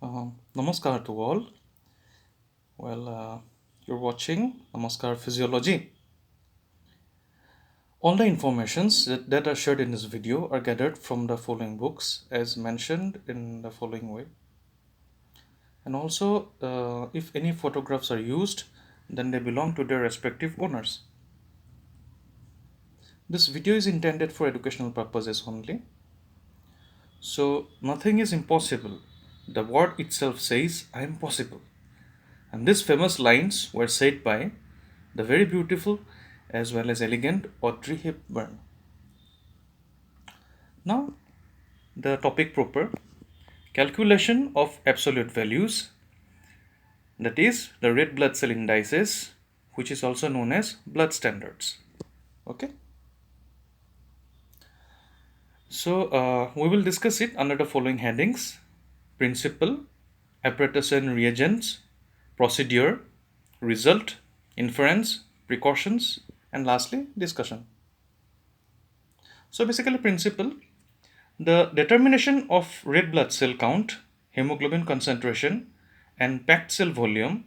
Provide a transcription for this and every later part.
Namaskar to all. You're watching Namaskar Physiology. All the informations that are shared in this video are gathered from the following books as mentioned in the following way. And also, if any photographs are used, then they belong to their respective owners. This video is intended for educational purposes only. So, nothing is impossible. The word itself says, I am possible. And these famous lines were said by the very beautiful as well as elegant Audrey Hepburn. Now, the topic proper, calculation of absolute values, that is the red blood cell indices, which is also known as blood standards. Okay. So, we will discuss it under the following headings: principle, apparatus and reagents, procedure, result, inference, precautions, and lastly, discussion. So basically, principle, the determination of red blood cell count, hemoglobin concentration, and packed cell volume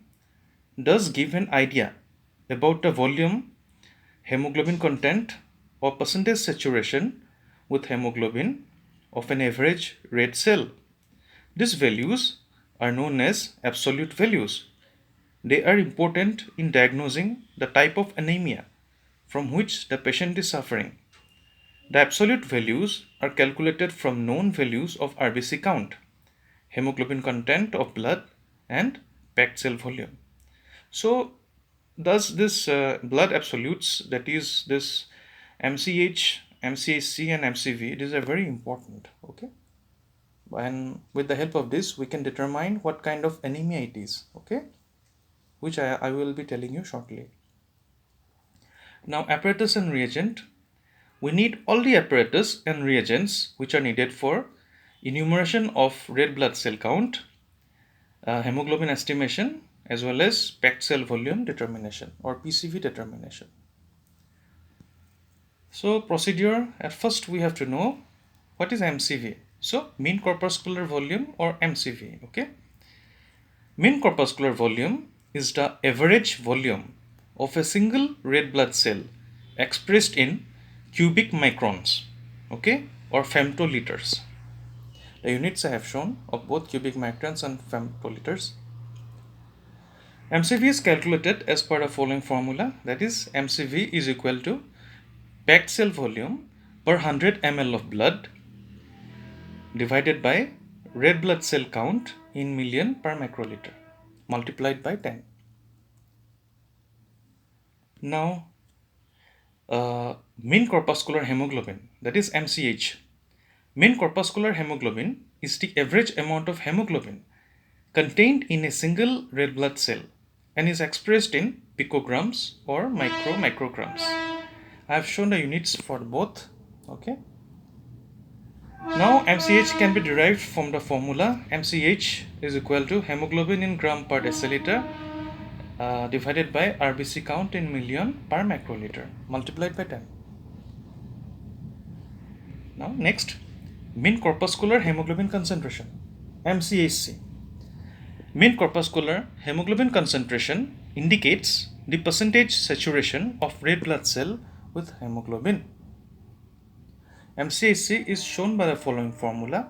does give an idea about the volume, hemoglobin content, or percentage saturation with hemoglobin of an average red cell. These values are known as absolute values. They are important in diagnosing the type of anemia from which the patient is suffering. The absolute values are calculated from known values of RBC count, hemoglobin content of blood, and packed cell volume. So, thus this blood absolutes, that is this MCH, MCHC, and MCV, these are very important. Okay, and with the help of this, we can determine what kind of anemia it is. Okay, which I will be telling you shortly. Now, apparatus and reagent. We need all the apparatus and reagents which are needed for enumeration of red blood cell count, hemoglobin estimation, as well as packed cell volume determination or PCV determination. So procedure, at first we have to know what is MCV. So mean corpuscular volume or MCV. Okay. Mean corpuscular volume is the average volume of a single red blood cell expressed in cubic microns, okay, or femtoliters. The units I have shown of both cubic microns and femtoliters. MCV is calculated as per the following formula, that is MCV is equal to packed cell volume per 100 ml of blood divided by red blood cell count in million per microliter multiplied by 10. Now, mean corpuscular hemoglobin, that is MCH. Mean corpuscular hemoglobin is the average amount of hemoglobin contained in a single red blood cell and is expressed in picograms or micrograms. I have shown the units for both. Okay. Now MCH can be derived from the formula MCH is equal to hemoglobin in gram per deciliter divided by RBC count in million per microliter multiplied by 10. Now next, mean corpuscular hemoglobin concentration, MCHC. Mean corpuscular hemoglobin concentration indicates the percentage saturation of red blood cell with hemoglobin. MCHC is shown by the following formula.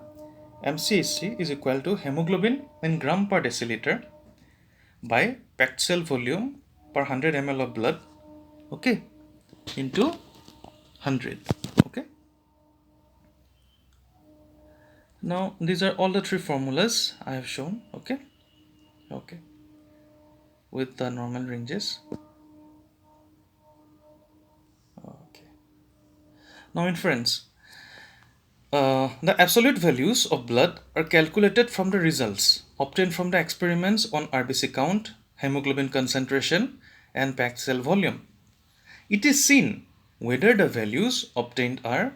MCHC is equal to hemoglobin in gram per deciliter by packed cell volume per 100 ml of blood, okay, into 100. Okay. Now these are all the three formulas I have shown. Okay, with the normal ranges. Okay. Now inference. The absolute values of blood are calculated from the results obtained from the experiments on RBC count, hemoglobin concentration, and packed cell volume. It is seen whether the values obtained are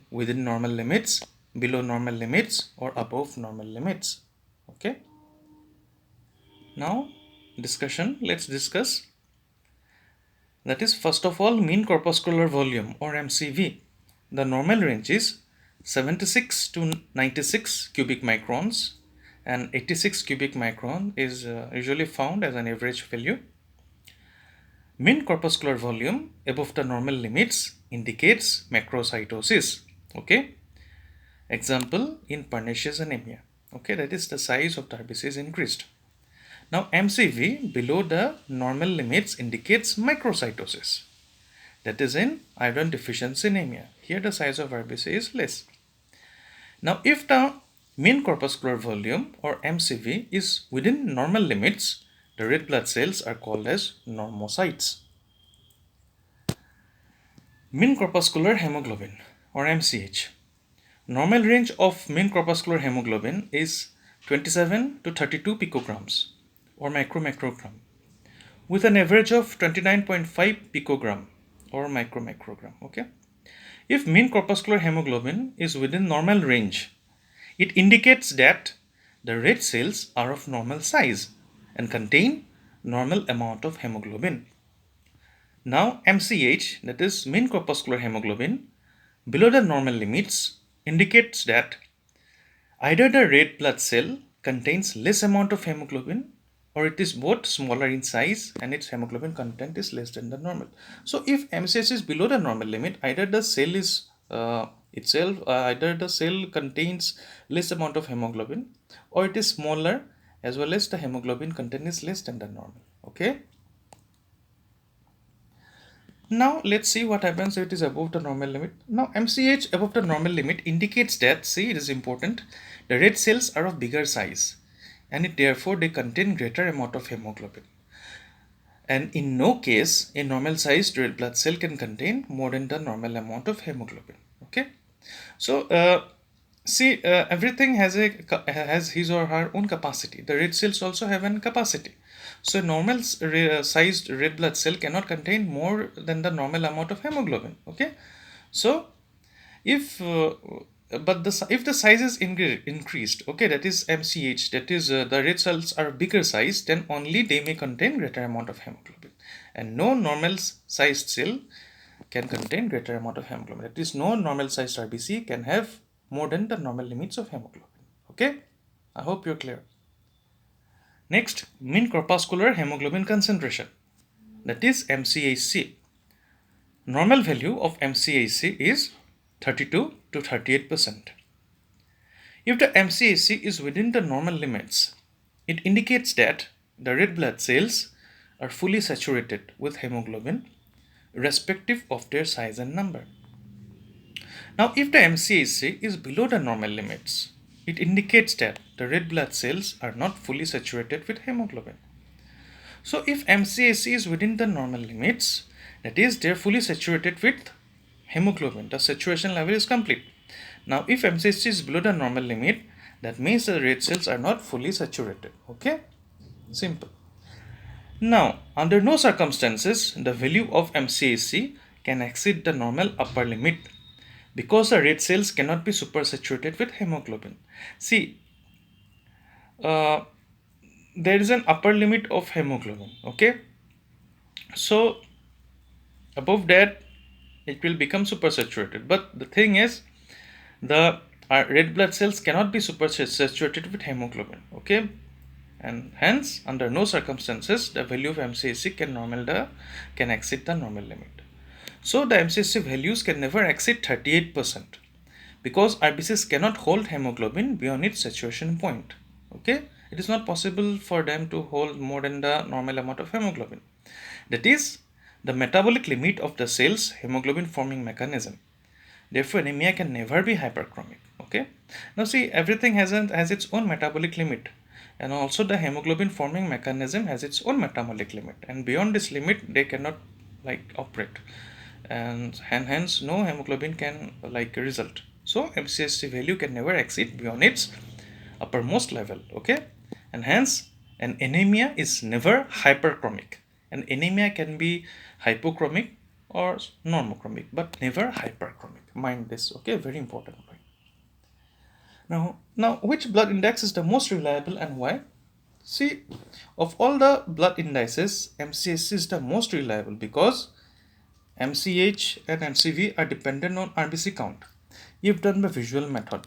within normal limits, below normal limits, or above normal limits. Okay. Now discussion. Let's discuss. That is, first of all, mean corpuscular volume or MCV. The normal range is 76 to 96 cubic microns and 86 cubic micron is usually found as an average value. Mean corpuscular volume above the normal limits indicates macrocytosis. Okay. Example in pernicious anemia. Okay, that is the size of the RBC is increased. Now MCV below the normal limits indicates microcytosis. That is in iron deficiency anemia. Here the size of RBC is less. Now if the mean corpuscular volume or MCV is within normal limits, the red blood cells are called as normocytes. Mean corpuscular hemoglobin or MCH. Normal range of mean corpuscular hemoglobin is 27 to 32 picograms or microgram with an average of 29.5 picogram or microgram. Okay. If mean corpuscular hemoglobin is within normal range, it indicates that the red cells are of normal size and contain normal amount of hemoglobin. Now MCH, that is mean corpuscular hemoglobin, below the normal limits indicates that either the red blood cell contains less amount of hemoglobin or it is both smaller in size and its hemoglobin content is less than the normal. So if MCH is below the normal limit, either the cell is either the cell contains less amount of hemoglobin or it is smaller as well as the hemoglobin content is less than the normal. Okay. Now let's see what happens if it is above the normal limit. Now MCH above the normal limit indicates that, see, it is important, the red cells are of bigger size and therefore they contain greater amount of hemoglobin. And in no case a normal sized red blood cell can contain more than the normal amount of hemoglobin. Okay. So everything has his or her own capacity. The red cells also have an capacity. So normal sized red blood cell cannot contain more than the normal amount of hemoglobin. Okay. So if if the size is increased, okay, that is MCH, that is the red cells are bigger size, then only they may contain greater amount of hemoglobin, and no normal sized cell can contain greater amount of hemoglobin. That is, no normal sized RBC can have more than the normal limits of hemoglobin. Okay, I hope you're clear. Next, mean corpuscular hemoglobin concentration, that is MCHC. Normal value of MCHC is 32 to 38%. If the MCHC is within the normal limits, it indicates that the red blood cells are fully saturated with hemoglobin, irrespective of their size and number. Now, if the MCHC is below the normal limits, it indicates that the red blood cells are not fully saturated with hemoglobin. So, if MCHC is within the normal limits, that is, they are fully saturated with hemoglobin, the saturation level is complete. Now, if MCHC is below the normal limit, that means the red cells are not fully saturated. Okay, simple. Now, under no circumstances, the value of MCHC can exceed the normal upper limit because the red cells cannot be supersaturated with hemoglobin. See, there is an upper limit of hemoglobin. Okay, so above that it will become supersaturated, but the thing is the red blood cells cannot be supersaturated with hemoglobin. Okay, and hence under no circumstances the value of MCHC can exceed the normal limit. So the MCHC values can never exceed 38% because RBCs cannot hold hemoglobin beyond its saturation point. Okay, it is not possible for them to hold more than the normal amount of hemoglobin. That is the metabolic limit of the cell's hemoglobin forming mechanism. Therefore, anemia can never be hyperchromic. Okay. Now see, everything has its own metabolic limit, and also the hemoglobin forming mechanism has its own metabolic limit, and beyond this limit they cannot operate, and hence no hemoglobin can result. So MCHC value can never exceed beyond its uppermost level. Okay, and hence an anemia is never hyperchromic. An anemia can be hypochromic or normochromic, but never hyperchromic. Mind this. Okay, very important point. Now which blood index is the most reliable and why? See, of all the blood indices, MCHC is the most reliable because MCH and MCV are dependent on RBC count if done by visual method.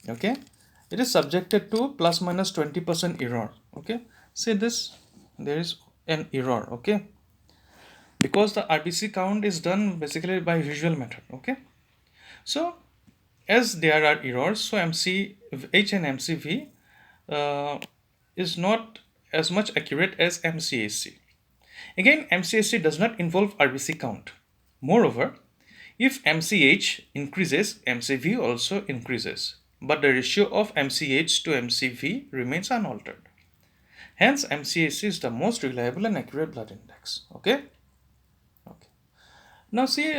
Okay, it is subjected to plus minus 20% error. Okay, say this, there is an error. Okay, because the RBC count is done basically by visual method. Okay, so as there are errors, so MCH and MCV is not as much accurate as MCHC. Again, MCHC does not involve RBC count. Moreover, if MCH increases, MCV also increases, but the ratio of MCH to MCV remains unaltered. Hence, MCHC is the most reliable and accurate blood index. Okay. Now see,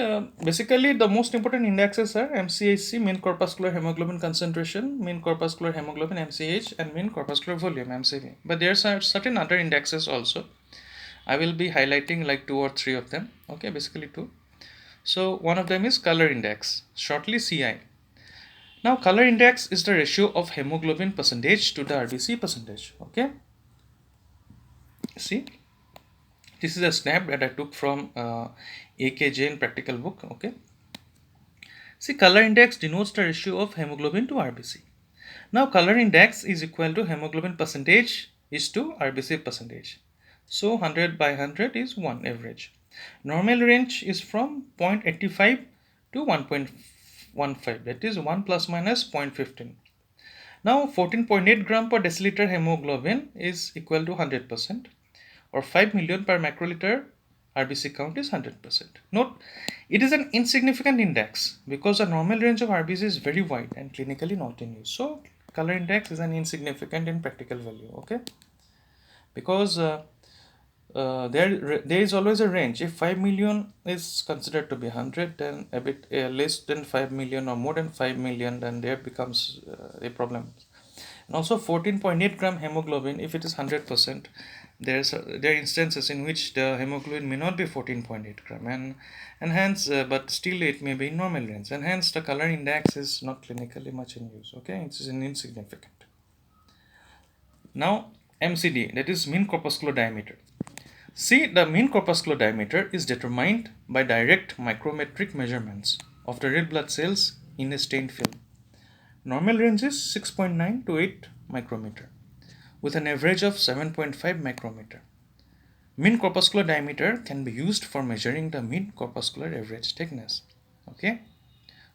basically the most important indexes are MCHC, mean corpuscular hemoglobin concentration, mean corpuscular hemoglobin MCH, and mean corpuscular volume MCV. But there are certain other indexes also. I will be highlighting like 2 or 3 of them. Okay, basically 2. So one of them is color index, shortly CI. Now color index is the ratio of hemoglobin percentage to the RBC percentage. Okay. See, this is a snap that I took from AK Jain practical book. Okay. See, color index denotes the ratio of hemoglobin to RBC. Now color index is equal to hemoglobin percentage is to RBC percentage. So 100 by 100 is 1 average. Normal range is from 0.85 to 1.15, that is 1 plus minus 0.15. Now 14.8 gram per deciliter hemoglobin is equal to 100%, or 5 million per macroliter RBC count is 100%. Note, it is an insignificant index because the normal range of RBC is very wide and clinically not in use. So color index is an insignificant in practical value. Okay, because there is always a range. If 5 million is considered to be 100, then a bit less than 5 million or more than 5 million, then there becomes a problem. And also 14.8 gram hemoglobin, if it is 100%, there are instances in which the hemoglobin may not be 14.8 gram, and hence but still it may be in normal range, and hence the color index is not clinically much in use. Okay, it is insignificant. Now MCD, that is mean corpuscular diameter. See, the mean corpuscular diameter is determined by direct micrometric measurements of the red blood cells in a stained film. Normal range is 6.9 to 8 micrometer with an average of 7.5 micrometer. Mean corpuscular diameter can be used for measuring the mean corpuscular average thickness. Okay,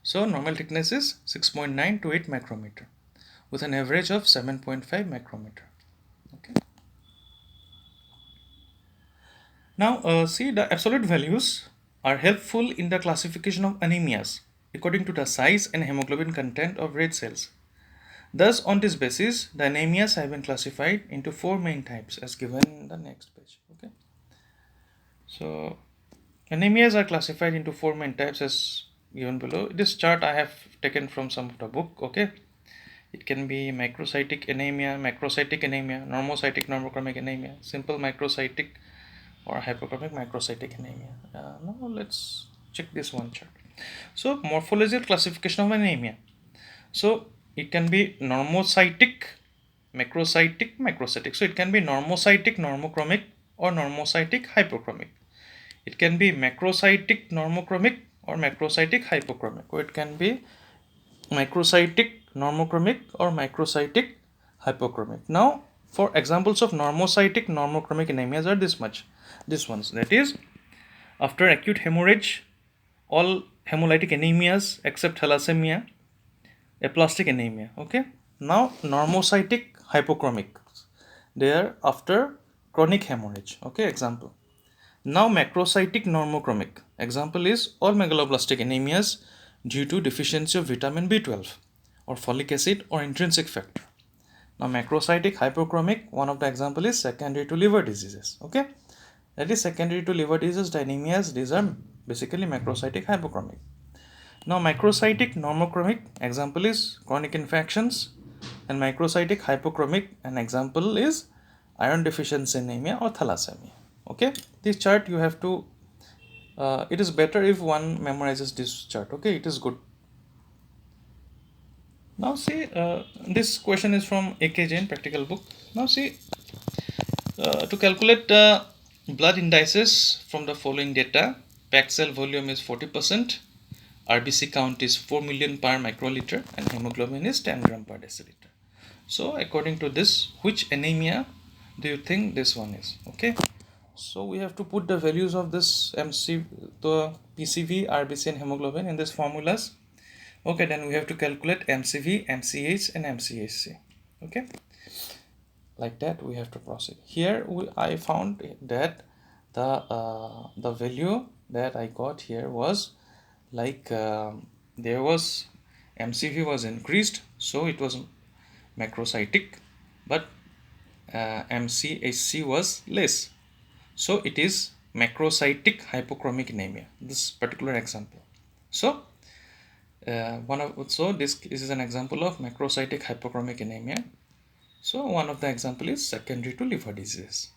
so normal thickness is 6.9 to 8 micrometer with an average of 7.5 micrometer. Okay. Now see, the absolute values are helpful in the classification of anemias according to the size and hemoglobin content of red cells. Thus, on this basis, the anemias have been classified into 4 main types as given in the next page. Okay. So, anemias are classified into 4 main types as given below. This chart I have taken from some of the book. Okay. It can be microcytic anemia, macrocytic anemia, normocytic normochromic anemia, simple microcytic or hypochromic macrocytic anemia. Now let's check this one chart. So, morphological classification of anemia. So, it can be normocytic, macrocytic, macrocytic. So, it can be normocytic normochromic or normocytic hypochromic. It can be macrocytic normochromic or macrocytic hypochromic, or it can be microcytic normochromic or microcytic hypochromic. Now, for examples of normocytic normochromic anemias are these ones, that is, after acute hemorrhage, all hemolytic anemias except thalassemia, aplastic anemia. Okay. Now normocytic hypochromic, they are after chronic hemorrhage. Okay, example. Now macrocytic normochromic, example is all megaloblastic anemias due to deficiency of vitamin B12 or folic acid or intrinsic factor. Now macrocytic hypochromic, one of the example is secondary to liver diseases. Okay, that is secondary to liver disease, the anemias, these are basically macrocytic hypochromic. Now microcytic normochromic, example is chronic infections, and microcytic hypochromic, an example is iron deficiency anemia or thalassemia. Okay, this chart you have to it is better if one memorizes this chart. Okay, it is good. Now see, this question is from AK Jain practical book. Now see, to calculate the blood indices from the following data, packed cell volume is 40%, RBC count is 4 million per microliter, and hemoglobin is 10 gram per deciliter. So according to this, which anemia do you think this one is? Okay, so we have to put the values of this the PCV, RBC and hemoglobin in these formulas. Okay, then we have to calculate MCV, MCH and MCHC. Okay, like that we have to proceed. Here I found that the value that I got here was like there was MCV was increased, so it was macrocytic, but MCHC was less, so it is macrocytic hypochromic anemia, this particular example. So this is an example of macrocytic hypochromic anemia. So one of the example is secondary to liver disease.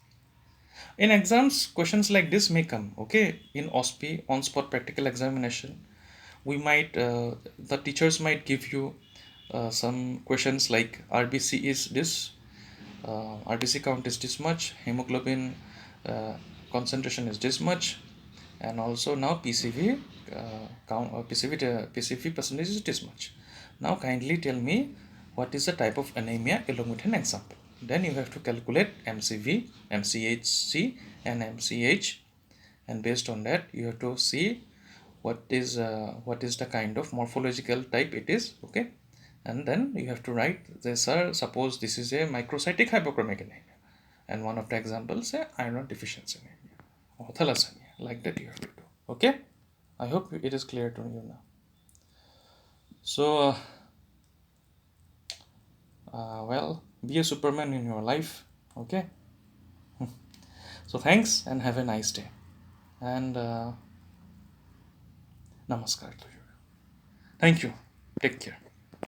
In exams, questions like this may come. Okay, in OSPE, on spot practical examination, we might the teachers might give you some questions like RBC is this, RBC count is this much, hemoglobin concentration is this much, and also now PCV PCV percentage is this much. Now kindly tell me what is the type of anemia along with an example. Then you have to calculate MCV, MCHC and MCH, and based on that you have to see what is the kind of morphological type it is. Okay, and then you have to write this. Suppose this is a microcytic hypochromic anemia, and one of the examples say iron deficiency anemia or thalassemia. Like that you have to do. Okay, I hope it is clear to you now. So well, be a superman in your life. Okay, so thanks and have a nice day, and namaskar to you. Thank you. Take care.